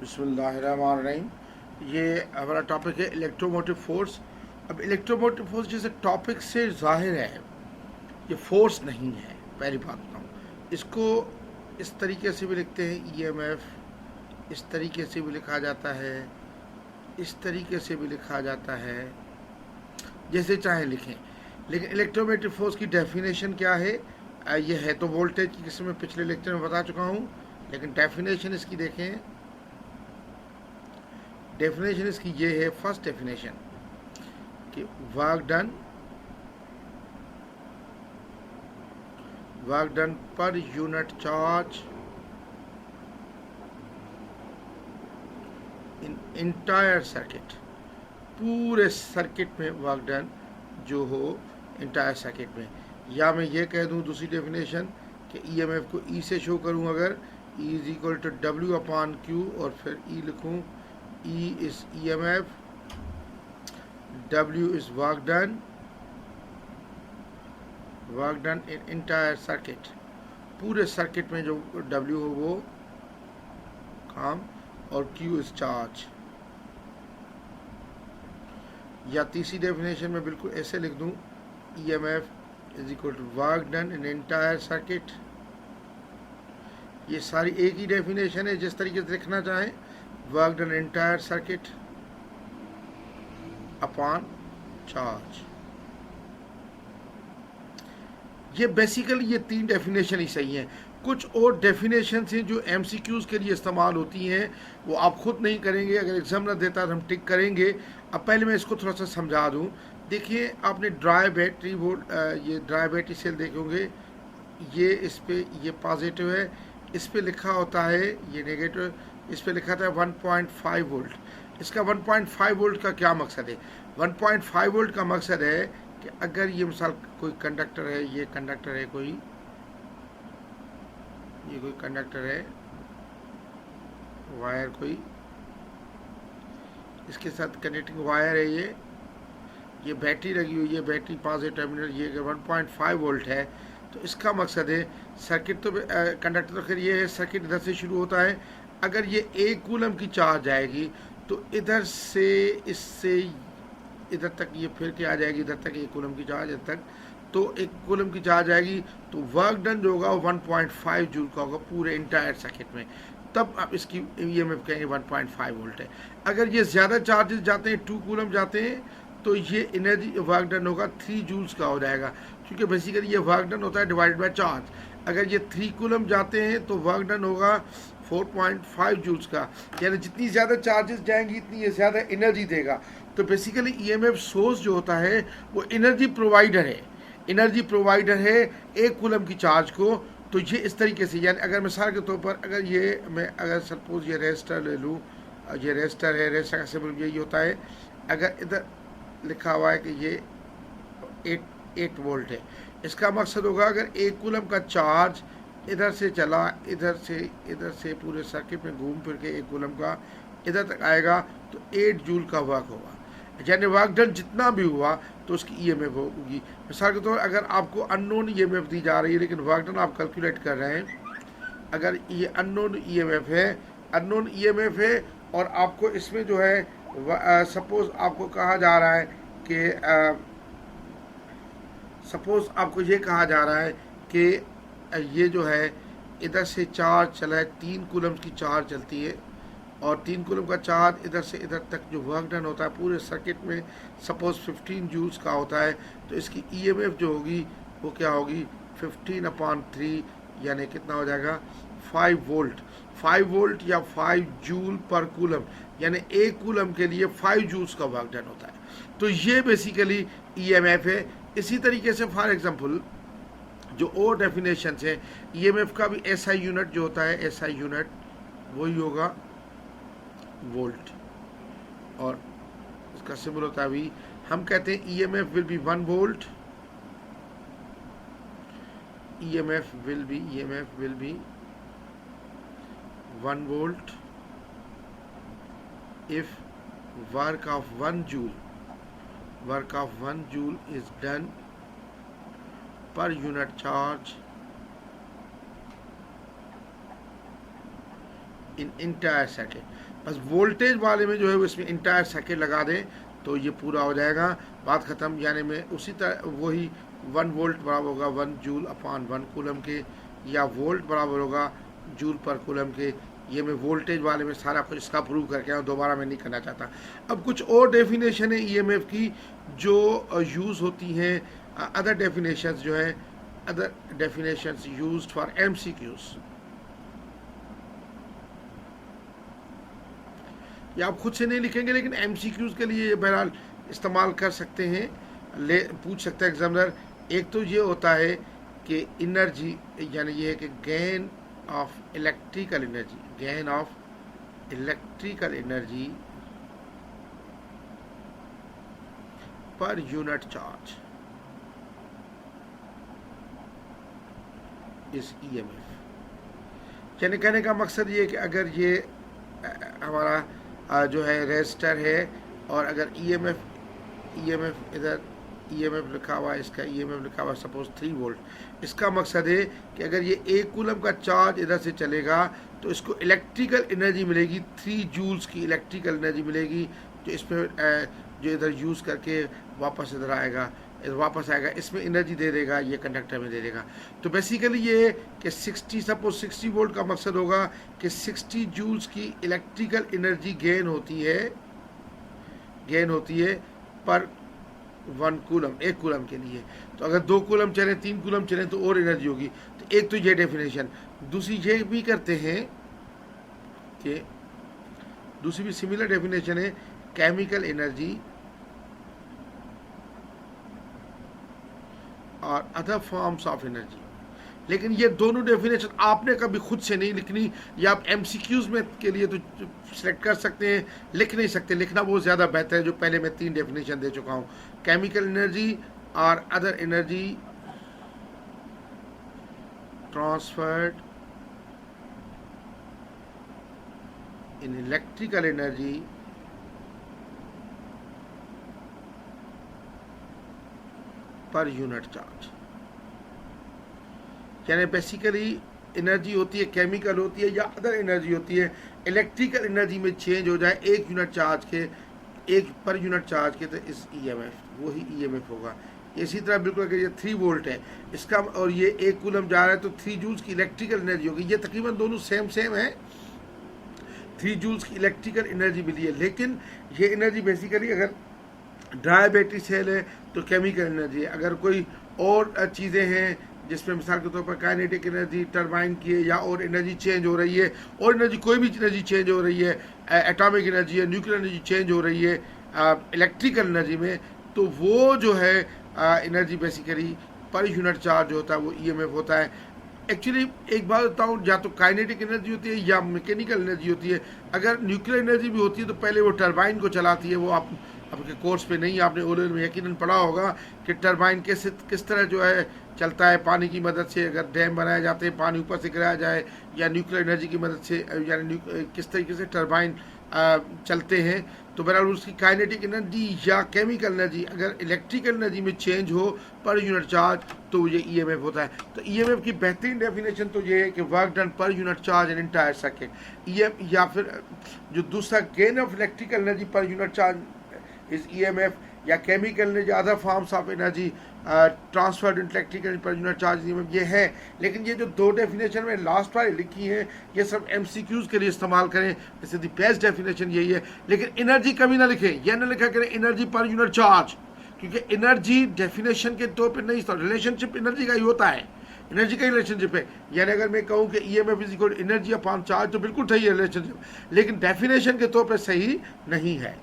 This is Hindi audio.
बिस्मिल्लाहिर्रहमानिर्रहीम। ये हमारा टॉपिक है इलेक्ट्रोमोटिव फोर्स। अब इलेक्ट्रोमोटिव फोर्स जैसे टॉपिक से जाहिर है ये फोर्स नहीं है। पहली बात बताऊँ, इसको इस तरीके से भी लिखते हैं ईएमएफ, इस तरीके से भी लिखा जाता है, इस तरीके से भी लिखा जाता है, जैसे चाहे लिखें। लेकिन इलेक्ट्रोमोटिव फोर्स की डेफिनेशन क्या है? ये है तो वोल्टेज की, किसी में पिछले लेक्चर में बता चुका हूँ, लेकिन डेफिनेशन इसकी देखें। डेफिनेशन इसकी ये है, फर्स्ट डेफिनेशन कि work done per unit charge इन इंटायर सर्किट, पूरे सर्किट में वर्क डन जो हो इंटायर सर्किट में। या मैं ये कह दूं दूसरी डेफिनेशन कि ईएमएफ को ई से शो करूं, अगर E is equal to W upon Q और फिर ई लिखूं, E is EMF, W is work done in entire circuit, पूरे सर्किट में जो डब्ल्यू हो वो काम, और क्यू इज चार्ज। या तीसरी डेफिनेशन में बिल्कुल ऐसे लिख दूं, EMF is equal to work done in entire circuit. ये सारी एक ही डेफिनेशन है, जिस तरीके से लिखना चाहें, work done entire circuit upon charge. ये बेसिकली ये तीन डेफिनेशन ही सही हैं। कुछ और डेफिनेशन हैं जो एमसीक्यूज़ के लिए इस्तेमाल होती हैं, वो आप खुद नहीं करेंगे, अगर एग्जाम ना देता तो हम टिक करेंगे। अब पहले मैं इसको थोड़ा सा समझा दूं। देखिए, आपने ड्राई बैटरी वोल्ट, ये ड्राई बैटरी सेल देखे होंगे, ये इस पे ये पॉजिटिव है, इस पे लिखा होता है ये नेगेटिव, इस पे लिखा था 1.5 वोल्ट। इसका 1.5 वोल्ट का क्या मकसद है? 1.5 वोल्ट का मकसद है कि अगर ये मिसाल कोई कंडक्टर है, ये कंडक्टर है कोई, ये कोई कंडक्टर है, वायर कोई, इसके साथ कनेक्टिंग वायर है, ये बैटरी लगी हुई है, बैटरी पॉजिटिव टर्मिनल, ये 1.5 वोल्ट है। तो इसका मकसद है सर्किट तो कंडक्टर तो खैर ये है, सर्किट इधर से शुरू होता है। अगर ये 1 कूलम की चार्ज आएगी तो इधर से इससे इधर तक ये फिर के आ जाएगी, इधर तक 1 कूलम की चार्ज, इधर तक तो 1 कूलम की चार्ज आएगी, तो वर्क डन जो होगा वो 1.5 जूल का होगा पूरे इंटायर सर्किट में। तब आप इसकी ईएमएफ कहेंगे 1.5 वोल्ट है। अगर ये ज़्यादा चार्जेस जाते हैं, 2 कूलम जाते हैं, तो ये एनर्जी वर्क डन होगा 3 जूल्स का हो जाएगा, क्योंकि बेसिकली ये वर्क डन होता है डिवाइड बाय चार्ज। अगर ये 3 कूलम जाते हैं तो वर्क डन होगा 4.5 जूल्स का, यानी जितनी ज़्यादा चार्जेस जाएंगी इतनी ये ज़्यादा एनर्जी देगा। तो बेसिकली ईएमएफ सोर्स जो होता है वो एनर्जी प्रोवाइडर है, एनर्जी प्रोवाइडर है 1 कूलम की चार्ज को। तो ये इस तरीके से, यानी अगर मिसाल के तौर पर अगर ये मैं अगर सपोज ये रेजिस्टर ले लूँ, ये रेजिस्टर है, रेजिस्टर का सिंबल यही होता है। अगर इधर लिखा हुआ है कि ये 8 वोल्ट है, इसका मकसद होगा अगर 1 कूलम का चार्ज इधर से चला, इधर से पूरे सर्किट में घूम फिर के 1 कूलम का इधर तक आएगा, तो 8 जूल का वर्क होगा। यानी वर्क डन जितना भी हुआ तो उसकी ईएमएफ होगी। मिसाल के तौर पर अगर आपको अननोन ईएमएफ दी जा रही है, लेकिन वर्क डन आप कैलकुलेट कर रहे हैं, अगर ये अननोन ईएमएफ है और आपको इसमें जो है सपोज आपको कहा जा रहा है कि सपोज आपको ये कहा जा रहा है कि ये जो है इधर से चार्ज चला है, 3 कूलम की चार्ज चलती है, और 3 कूलम का चार्ज इधर से इधर तक जो वर्क डन होता है पूरे सर्किट में सपोज 15 जूल्स का होता है। तो इसकी ईएमएफ जो होगी वो क्या होगी, 15/3, यानी कितना हो जाएगा, 5 वोल्ट। 5 वोल्ट या 5 जूल पर कूलम, यानी 1 कूलम के लिए 5 जूल्स का वर्क डन होता है। तो ये बेसिकली ईएमएफ है। इसी तरीके से फॉर एग्जांपल जो और डेफिनेशन है ईएमएफ का भी, एसआई यूनिट जो होता है, एसआई यूनिट वही होगा वोल्ट, और इसका सिंबल होता है वी। हम कहते हैं EMF will be 1 volt, EMF will be 1 volt if work of 1 joule is done per unit charge in entire circuit. Bus voltage वाले में जो है वो इसमें इंटायर सर्किट लगा दें तो ये पूरा हो जाएगा, बात ख़त्म। यानी मैं उसी तरह वही 1 वोल्ट बराबर होगा 1 जूल अपॉन 1 कूलम के, या वोल्ट बराबर होगा जूल पर कूलम के। ये मैं वोल्टेज वाले में सारा कुछ इसका प्रूव करके आया, दोबारा मैं नहीं करना चाहता। अब कुछ और डेफिनेशन है ईएमएफ की जो यूज़ होती हैं, अदर डेफिनेशंस जो है, other definitions used for MCQs. या आप खुद से नहीं लिखेंगे लेकिन एमसीक्यूज के लिए ये बहरहाल इस्तेमाल कर सकते हैं, पूछ सकता है एग्जामिनर। एक तो ये होता है कि एनर्जी, यानी ये है कि gain of electrical energy, gain of electrical energy per unit charge इस ईएमएफ। यानी कहने का मकसद ये है कि अगर ये हमारा जो है रेजिस्टर है और अगर ईएमएफ इधर ईएमएफ लिखा हुआ है, इसका ईएमएफ लिखा हुआ है सपोज 3 वोल्ट, इसका मकसद है कि अगर ये 1 कूलम का चार्ज इधर से चलेगा तो इसको इलेक्ट्रिकल एनर्जी मिलेगी, 3 जूल्स की इलेक्ट्रिकल एनर्जी मिलेगी, जो इसमें जो इधर यूज़ करके वापस इधर आएगा, इसमें एनर्जी दे देगा, ये कंडक्टर में दे देगा। तो बेसिकली ये है कि 60 वोल्ट का मकसद होगा कि 60 जूल्स की इलेक्ट्रिकल एनर्जी गेन होती है पर 1 कूलम, 1 कूलम के लिए। तो अगर 2 कूलम चले, 3 कूलम चले तो और एनर्जी होगी। तो एक तो ये डेफिनेशन। दूसरी ये भी करते हैं कि दूसरी भी सिमिलर डेफिनेशन है, केमिकल एनर्जी और अदर फॉर्म्स ऑफ एनर्जी। लेकिन ये दोनों डेफिनेशन आपने कभी खुद से नहीं लिखनी, या आप एमसीक्यूज में के लिए तो सिलेक्ट कर सकते हैं, लिख नहीं सकते। लिखना बहुत ज़्यादा बेहतर है, जो पहले मैं 3 डेफिनेशन दे चुका हूँ, केमिकल एनर्जी और other energy transferred in electrical energy per unit charge. यानी बेसिकली एनर्जी होती है, केमिकल होती है या अदर एनर्जी होती है, इलेक्ट्रिकल एनर्जी में चेंज हो जाए 1 यूनिट चार्ज के, 1 पर यूनिट चार्ज के, तो इस ईएमएफ वही ईएमएफ होगा। इसी तरह बिल्कुल अगर ये 3 वोल्ट है इसका और ये 1 कूलम जा रहा है तो 3 जूल्स की इलेक्ट्रिकल एनर्जी होगी। ये तकरीबन दोनों सेम है, 3 जूल्स की इलेक्ट्रिकल एनर्जी मिली है। लेकिन ये एनर्जी बेसिकली अगर ड्राई बैटरी सेल है तो केमिकल एनर्जी है। अगर कोई और चीज़ें हैं जिसमें मिसाल के तौर पर काइनेटिक एनर्जी टरबाइन की है, या और एनर्जी चेंज हो रही है, और एनर्जी कोई भी एनर्जी चेंज हो रही है, एटॉमिक एनर्जी है, न्यूक्लियर एनर्जी चेंज हो रही है इलेक्ट्रिकल एनर्जी में, तो वो जो है एनर्जी बेसिकली पर यूनिट चार्ज होता है, वो ईएमएफ होता है। एक्चुअली एक बात बताऊँ, या तो काइनेटिक एनर्जी होती है या मैकेनिकल एनर्जी होती है। अगर न्यूक्लियर एनर्जी भी होती है तो पहले वो टरबाइन को चलाती है। वो आपके कोर्स पे नहीं, आपने ओरल में यकीनन पढ़ा होगा कि टरबाइन किस तरह जो है चलता है, पानी की मदद से। अगर डैम बनाए जाते हैं, पानी ऊपर से गिराया जाए, या न्यूक्लियर एनर्जी की मदद से, यानी किस तरीके से टरबाइन चलते हैं। तो बहरहाल उसकी काइनेटिक एनर्जी या केमिकल एनर्जी अगर इलेक्ट्रिकल एनर्जी में चेंज हो पर यूनिट चार्ज तो ये ईएमएफ होता है। तो ईएमएफ की बेहतरीन डेफिनेशन तो ये है कि work done per unit charge in entire circuit. या फिर जो दूसरा gain of electrical energy per unit charge is EMF, या chemical energy other forms of energy transferred electrical per unit charge, ये है। लेकिन ये जो 2 डेफिनेशन में लास्ट वाली लिखी है ये सब एमसीक्यूज के लिए इस्तेमाल करें, जैसे दी बेस्ट डेफिनेशन यही है। लेकिन एनर्जी कभी ना लिखें, यह ना लिखा करें एनर्जी पर यूनिट चार्ज, क्योंकि एनर्जी डेफिनेशन के तौर पर नहीं, रिलेशनशिप एनर्जी का ही होता है, एनर्जी का रिलेशनशिप है। यानी अगर मैं कहूँ कि EMF is equal energy upon charge तो बिल्कुल सही है रिलेशनशिप, लेकिन डेफिनेशन के तौर पर सही नहीं है।